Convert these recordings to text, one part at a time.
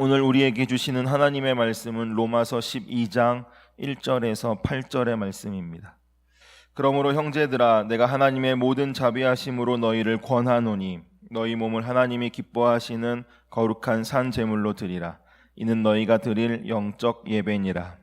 오늘 우리에게 주시는 하나님의 말씀은 로마서 12장 1절에서 8절의 말씀입니다. 그러므로 형제들아, 내가 하나님의 모든 자비하심으로 너희를 권하노니 너희 몸을 하나님이 기뻐하시는 거룩한 산 제물로 드리라. 이는 너희가 드릴 영적 예배니라.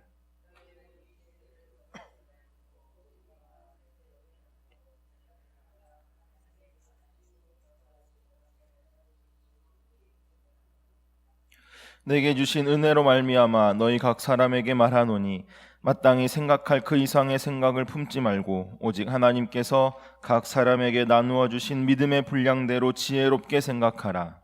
내게 주신 은혜로 말미암아 너희 각 사람에게 말하노니 마땅히 생각할 그 이상의 생각을 품지 말고 오직 하나님께서 각 사람에게 나누어 주신 믿음의 분량대로 지혜롭게 생각하라.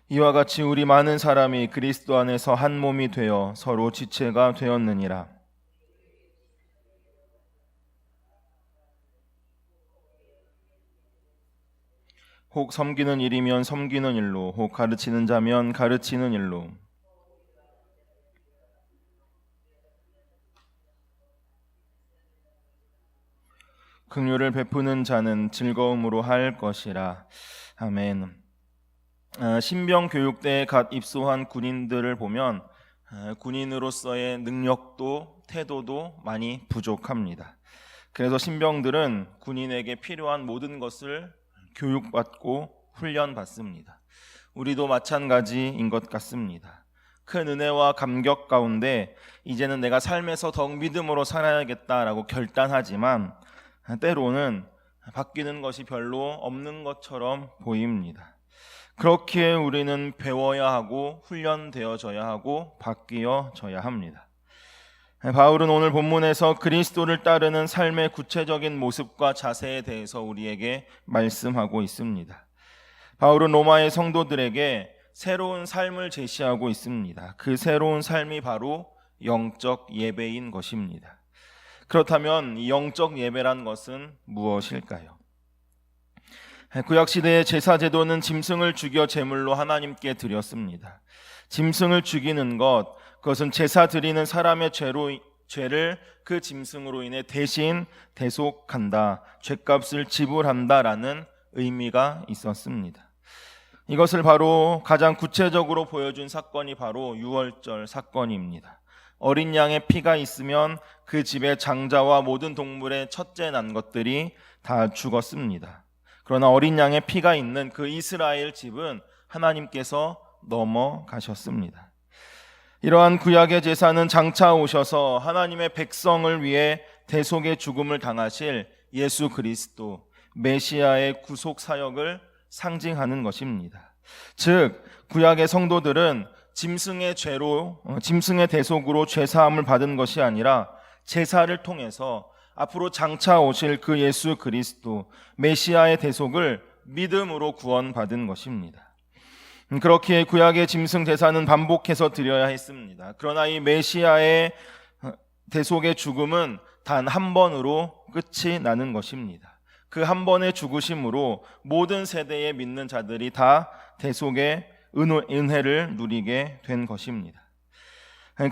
이와 같이 우리 많은 사람이 그리스도 안에서 한 몸이 되어 서로 지체가 되었느니라. 혹 섬기는 일이면 섬기는 일로, 혹 가르치는 자면 가르치는 일로. 긍휼을 베푸는 자는 즐거움으로 할 것이라. 아멘. 신병 교육대에 갓 입소한 군인들을 보면 군인으로서의 능력도 태도도 많이 부족합니다. 그래서 신병들은 군인에게 필요한 모든 것을 교육받고 훈련받습니다. 우리도 마찬가지인 것 같습니다. 큰 은혜와 감격 가운데 이제는 내가 삶에서 더욱 믿음으로 살아야겠다라고 결단하지만 때로는 바뀌는 것이 별로 없는 것처럼 보입니다. 그렇기에 우리는 배워야 하고 훈련되어져야 하고 바뀌어져야 합니다. 바울은 오늘 본문에서 그리스도를 따르는 삶의 구체적인 모습과 자세에 대해서 우리에게 말씀하고 있습니다. 바울은 로마의 성도들에게 새로운 삶을 제시하고 있습니다. 그 새로운 삶이 바로 영적 예배인 것입니다. 그렇다면 이 영적 예배란 것은 무엇일까요? 구약시대의 제사제도는 짐승을 죽여 제물로 하나님께 드렸습니다. 짐승을 죽이는 것, 그것은 제사 드리는 사람의 죄를 그 짐승으로 인해 대신 대속한다, 죄값을 지불한다라는 의미가 있었습니다. 이것을 바로 가장 구체적으로 보여준 사건이 바로 유월절 사건입니다. 어린 양의 피가 있으면 그 집의 장자와 모든 동물의 첫째 난 것들이 다 죽었습니다. 그러나 어린 양의 피가 있는 그 이스라엘 집은 하나님께서 넘어가셨습니다. 이러한 구약의 제사는 장차 오셔서 하나님의 백성을 위해 대속의 죽음을 당하실 예수 그리스도 메시아의 구속 사역을 상징하는 것입니다. 즉 구약의 성도들은 짐승의 대속으로 죄 사함을 받은 것이 아니라 제사를 통해서 앞으로 장차 오실 그 예수 그리스도 메시아의 대속을 믿음으로 구원받은 것입니다. 그렇기에 구약의 짐승 제사는 반복해서 드려야 했습니다. 그러나 이 메시아의 대속의 죽음은 단 한 번으로 끝이 나는 것입니다. 그 한 번의 죽으심으로 모든 세대에 믿는 자들이 다 대속의 은혜를 누리게 된 것입니다.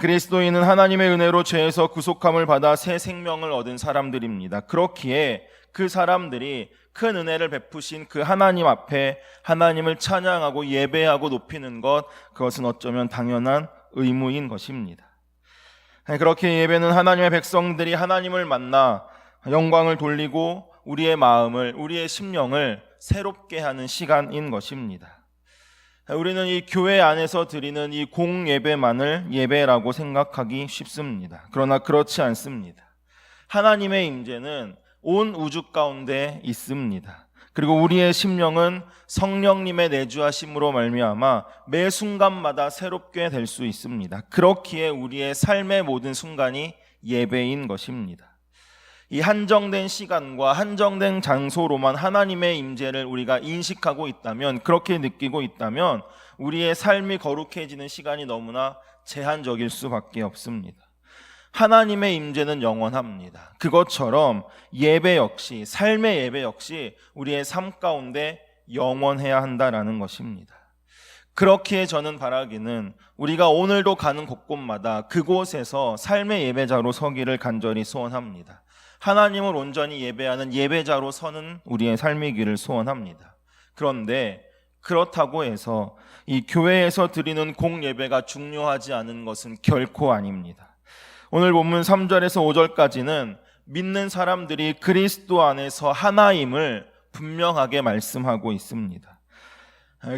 그리스도인은 하나님의 은혜로 죄에서 구속함을 받아 새 생명을 얻은 사람들입니다. 그렇기에 그 사람들이 큰 은혜를 베푸신 그 하나님 앞에 하나님을 찬양하고 예배하고 높이는 것, 그것은 어쩌면 당연한 의무인 것입니다. 그렇게 예배는 하나님의 백성들이 하나님을 만나 영광을 돌리고 우리의 마음을, 우리의 심령을 새롭게 하는 시간인 것입니다. 우리는 이 교회 안에서 드리는 이 공예배만을 예배라고 생각하기 쉽습니다. 그러나 그렇지 않습니다. 하나님의 임재는 온 우주 가운데 있습니다. 그리고 우리의 심령은 성령님의 내주하심으로 말미암아 매 순간마다 새롭게 될 수 있습니다. 그렇기에 우리의 삶의 모든 순간이 예배인 것입니다. 이 한정된 시간과 한정된 장소로만 하나님의 임재를 우리가 인식하고 있다면, 그렇게 느끼고 있다면 우리의 삶이 거룩해지는 시간이 너무나 제한적일 수밖에 없습니다. 하나님의 임재는 영원합니다. 그것처럼 예배 역시, 삶의 예배 역시 우리의 삶 가운데 영원해야 한다라는 것입니다. 그렇기에 저는 바라기는 우리가 오늘도 가는 곳곳마다 그곳에서 삶의 예배자로 서기를 간절히 소원합니다. 하나님을 온전히 예배하는 예배자로 서는 우리의 삶이기를 소원합니다. 그런데 그렇다고 해서 이 교회에서 드리는 공예배가 중요하지 않은 것은 결코 아닙니다. 오늘 본문 3절에서 5절까지는 믿는 사람들이 그리스도 안에서 하나임을 분명하게 말씀하고 있습니다.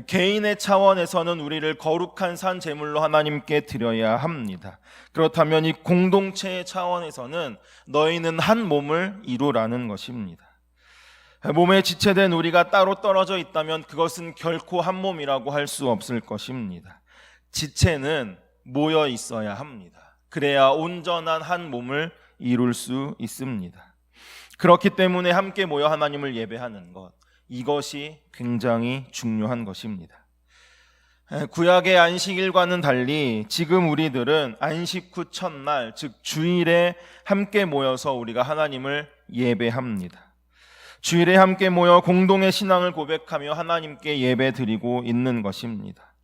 개인의 차원에서는 우리를 거룩한 산 제물로 하나님께 드려야 합니다. 그렇다면 이 공동체의 차원에서는 너희는 한 몸을 이루라는 것입니다. 몸에 지체된 우리가 따로 떨어져 있다면 그것은 결코 한 몸이라고 할 수 없을 것입니다. 지체는 모여 있어야 합니다. 그래야 온전한 한 몸을 이룰 수 있습니다. 그렇기 때문에 함께 모여 하나님을 예배하는 것, 이것이 굉장히 중요한 것입니다. 구약의 안식일과는 달리 지금 우리들은 안식 후 첫날, 즉 주일에 함께 모여서 우리가 하나님을 예배합니다. 주일에 함께 모여 공동의 신앙을 고백하며 하나님께 예배드리고 있는 것입니다.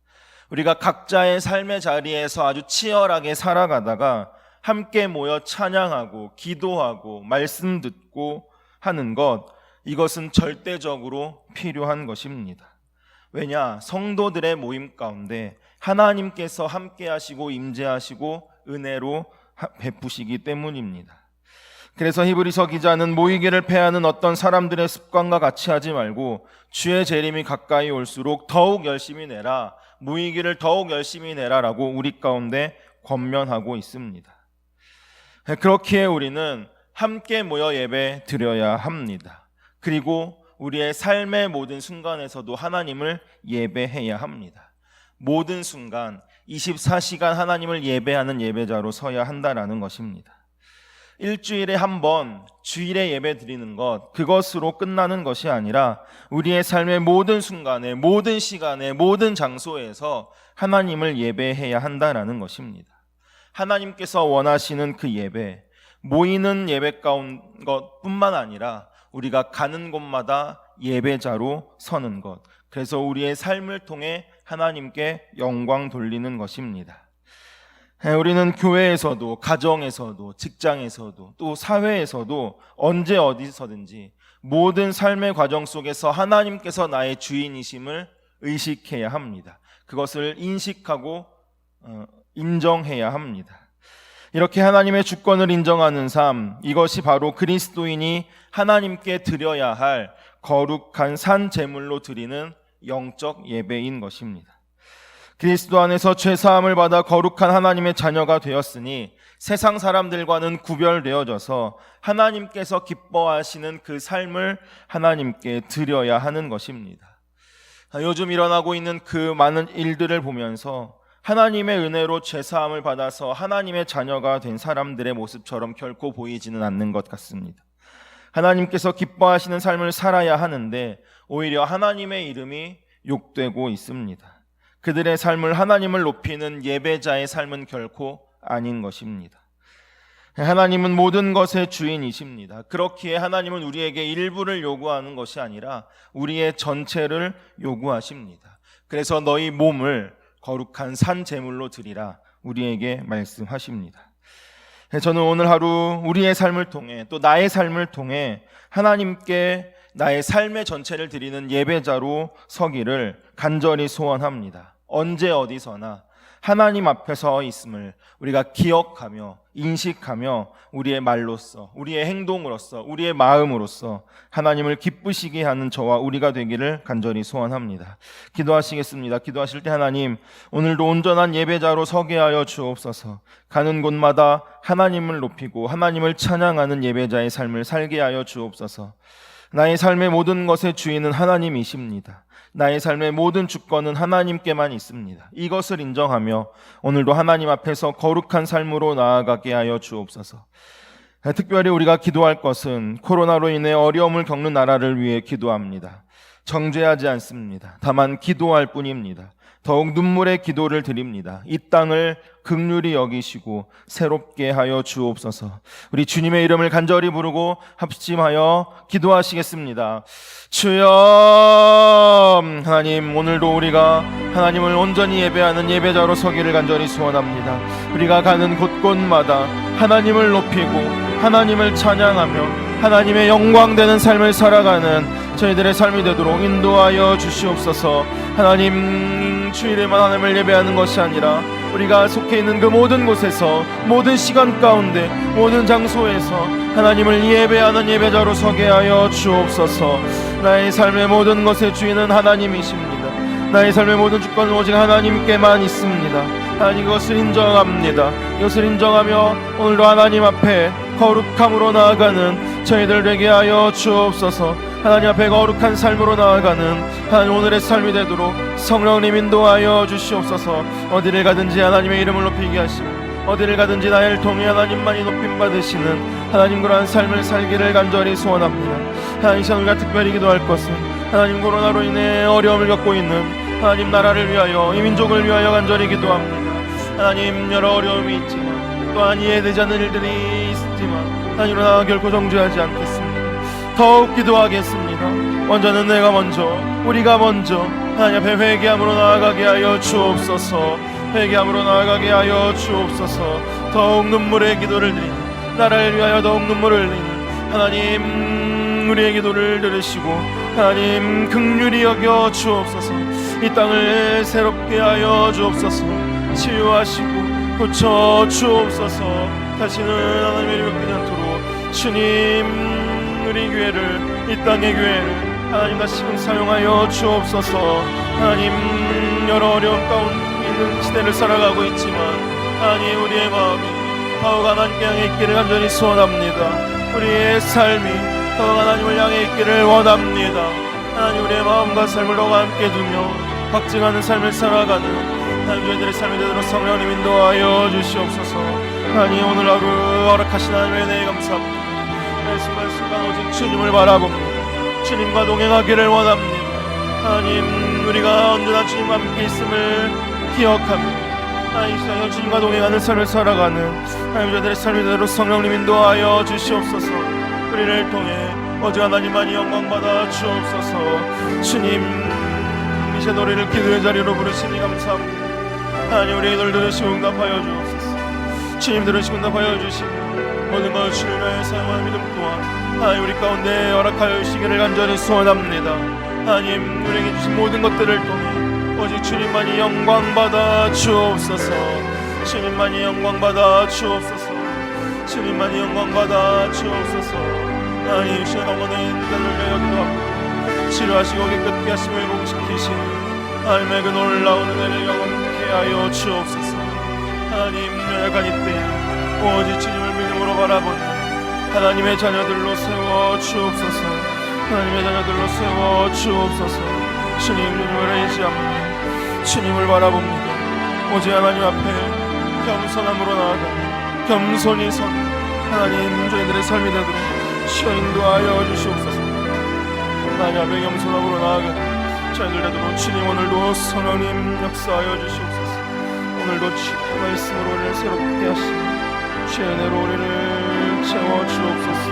우리가 각자의 삶의 자리에서 아주 치열하게 살아가다가 함께 모여 찬양하고 기도하고 말씀 듣고 하는 것, 이것은 절대적으로 필요한 것입니다. 왜냐? 성도들의 모임 가운데 하나님께서 함께 하시고 임재하시고 은혜로 베푸시기 때문입니다. 그래서 히브리서 기자는 모이기를 패하는 어떤 사람들의 습관과 같이 하지 말고 주의 재림이 가까이 올수록 더욱 열심히 내라, 모이기를 더욱 열심히 내라라고 우리 가운데 권면하고 있습니다. 그렇기에 우리는 함께 모여 예배 드려야 합니다. 그리고 우리의 삶의 모든 순간에서도 하나님을 예배해야 합니다. 모든 순간 24시간 하나님을 예배하는 예배자로 서야 한다라는 것입니다. 일주일에 한 번 주일에 예배 드리는 것, 그것으로 끝나는 것이 아니라 우리의 삶의 모든 순간에, 모든 시간에, 모든 장소에서 하나님을 예배해야 한다라는 것입니다. 하나님께서 원하시는 그 예배, 모이는 예배 가운 것뿐만 아니라 우리가 가는 곳마다 예배자로 서는 것, 그래서 우리의 삶을 통해 하나님께 영광 돌리는 것입니다. 우리는 교회에서도, 가정에서도, 직장에서도, 또 사회에서도 언제 어디서든지 모든 삶의 과정 속에서 하나님께서 나의 주인이심을 의식해야 합니다. 그것을 인식하고 인정해야 합니다. 이렇게 하나님의 주권을 인정하는 삶, 이것이 바로 그리스도인이 하나님께 드려야 할 거룩한 산 제물로 드리는 영적 예배인 것입니다. 그리스도 안에서 죄사함을 받아 거룩한 하나님의 자녀가 되었으니 세상 사람들과는 구별되어져서 하나님께서 기뻐하시는 그 삶을 하나님께 드려야 하는 것입니다. 요즘 일어나고 있는 그 많은 일들을 보면서 하나님의 은혜로 죄사함을 받아서 하나님의 자녀가 된 사람들의 모습처럼 결코 보이지는 않는 것 같습니다. 하나님께서 기뻐하시는 삶을 살아야 하는데 오히려 하나님의 이름이 욕되고 있습니다. 그들의 삶을 하나님을 높이는 예배자의 삶은 결코 아닌 것입니다. 하나님은 모든 것의 주인이십니다. 그렇기에 하나님은 우리에게 일부를 요구하는 것이 아니라 우리의 전체를 요구하십니다. 그래서 너희 몸을 거룩한 산 제물로 드리라 우리에게 말씀하십니다. 저는 오늘 하루 우리의 삶을 통해 또 나의 삶을 통해 하나님께 나의 삶의 전체를 드리는 예배자로 서기를 간절히 소원합니다. 언제 어디서나 하나님 앞에 서 있음을 우리가 기억하며 인식하며 우리의 말로써, 우리의 행동으로써, 우리의 마음으로써 하나님을 기쁘시게 하는 저와 우리가 되기를 간절히 소원합니다. 기도하시겠습니다. 기도하실 때 하나님, 오늘도 온전한 예배자로 서게 하여 주옵소서. 가는 곳마다 하나님을 높이고 하나님을 찬양하는 예배자의 삶을 살게 하여 주옵소서. 나의 삶의 모든 것의 주인은 하나님이십니다. 나의 삶의 모든 주권은 하나님께만 있습니다. 이것을 인정하며 오늘도 하나님 앞에서 거룩한 삶으로 나아가게 하여 주옵소서. 특별히 우리가 기도할 것은 코로나로 인해 어려움을 겪는 나라를 위해 기도합니다. 정죄하지 않습니다. 다만 기도할 뿐입니다. 더욱 눈물의 기도를 드립니다. 이 땅을 긍휼히 여기시고 새롭게 하여 주옵소서. 우리 주님의 이름을 간절히 부르고 합심하여 기도하시겠습니다. 주여, 하나님, 오늘도 우리가 하나님을 온전히 예배하는 예배자로 서기를 간절히 소원합니다. 우리가 가는 곳곳마다 하나님을 높이고 하나님을 찬양하며 하나님의 영광되는 삶을 살아가는 저희들의 삶이 되도록 인도하여 주시옵소서. 하나님, 주일에만 하나님을 예배하는 것이 아니라 우리가 속해 있는 그 모든 곳에서, 모든 시간 가운데, 모든 장소에서 하나님을 예배하는 예배자로 서게 하여 주옵소서. 나의 삶의 모든 것의 주인은 하나님이십니다. 나의 삶의 모든 주권은 오직 하나님께만 있습니다. 하나님, 이것을 인정합니다. 이것을 인정하며 오늘도 하나님 앞에 거룩함으로 나아가는 저희들 되게 하여 주옵소서. 하나님 앞에 거룩한 삶으로 나아가는 하나님 오늘의 삶이 되도록 성령님 인도하여 주시옵소서. 어디를 가든지 하나님의 이름을 높이게 하시고 어디를 가든지 나를 통해 하나님만이 높임 받으시는 하나님 그러한 삶을 살기를 간절히 소원합니다. 하나님, 시간 우리가 특별히 기도할 것은 하나님, 코로나로 인해 어려움을 겪고 있는 하나님 나라를 위하여, 이 민족을 위하여 간절히 기도합니다. 하나님, 여러 어려움이 있지만 또한 이해되지 않는 일들이 있지만 하나님, 그러나 결코 정죄하지 않겠습니다. 더욱 기도하겠습니다. 먼저는 내가 먼저, 우리가 먼저 하나님 앞에 회개함으로 나아가게 하여 주옵소서. 회개함으로 나아가게 하여 주옵소서. 더욱 눈물의 기도를 드리는, 나라를 위하여 더욱 눈물을 흘리는 하나님, 우리의 기도를 들으시고 하나님 긍휼히 여겨 주옵소서. 이 땅을 새롭게 하여 주옵소서. 치유하시고 고쳐 주옵소서. 다시는 하나님의 이름을 끊지 않도록 주님, 우리 교회를, 이 땅의 교회를 하나님 다시금 사용하여 주옵소서. 하나님, 여러 어려움 가운데 있는 시대를 살아가고 있지만 하나님, 우리의 마음이 더욱 하나님께 향해 있기를 간절히 소원합니다. 우리의 삶이 더욱 하나님을 향해 있기를 원합니다. 하나님, 우리의 마음과 삶을 너와 함께 두며 확증하는 삶을 살아가는 하나님, 저희들의 삶이 되도록 성령님 인도하여 주시옵소서. 하나님, 오늘 하루 허락하신 하나님의 은혜에 감사합니다. 순간순간 오직 주님을 바라봅니다. 주님과 동행하기를 원합니다. 하나님, 우리가 언제나 주님과 함께 있음을 기억하며 하나님, 시간에 주님과 동행하는 삶을 살아가는 하나님, 저희들의 삶이 되도록 성령님 인도하여 주시옵소서. 우리를 통해 오직 하나님만이 영광받아 주옵소서. 주님, 이제 노래를 기도의 자리로 부르시니 감사합니다. 하나님, 우리의 기도를 들으시고 응답하여 주옵소서. 주님, 들으시고 응답하여 주시고 모든 것을 주를 위하여 사용하는 믿음 또한 하나님, 우리 가운데 허락하여 주시기를 간절히 소원합니다. 하나님, 우리에게 주신 모든 것들을 통해 오직 주님만이 영광받아 주옵소서. 주님만이 영광받아 주옵소서. 주님만이 영광받아 주옵소서. 하나님, 시간 영원의 인간을 위하여 기도합니다. 치료하시고 깨끗게 하시고 회복시키시는 하나님의 그 놀라운 은혜를 영원케 하여 주옵소서. 하나님, 연약한 이때에 오직 주님을 믿음으로 바라보는 하나님의 자녀들로 세워 주옵소서. 하나님의 자녀들로 세워 주옵소서. 주님을 의지합니다. 주님을 바라봅니다. 오직 하나님 앞에 겸손함으로 나아가 겸손히 선 하나님, 저희들의 삶이 되도록 주여 인도하여 주시옵소서. 하나님 앞에 겸손함으로 나아가 저희들 되도록 주님, 오늘도 성령님 역사하여 주시옵소서. 오늘도 주의 말씀으로 우리를 새롭게 하시고 주의 은혜로 우리를 채워 주옵소서.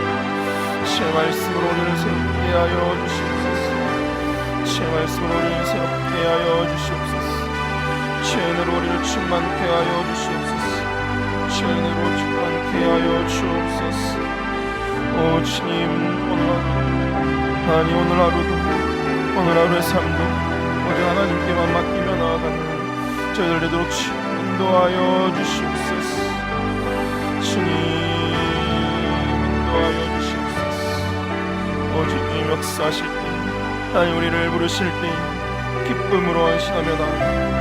주의 말씀으로 우리를 새롭게 하여 주시옵소서. 주의 말씀으로 우리를 새롭게 하여 주시옵소서. 주의 은혜로 우리를 충만케 하여 주시옵소서. 주의 은혜로 충만케 하여 주옵소서. 오 주님, 오늘 하루 하나님, 오늘 하루도 오늘 하루의 삶도 오직 하나님께만 맡기며 나아가는 저희들 되도록 인도하여 주시옵소서. 주님, 인도하여 주시옵소서. 오직 이 역사하실 때 하나님, 우리를 부르실 때 기쁨으로 안심하며 나아가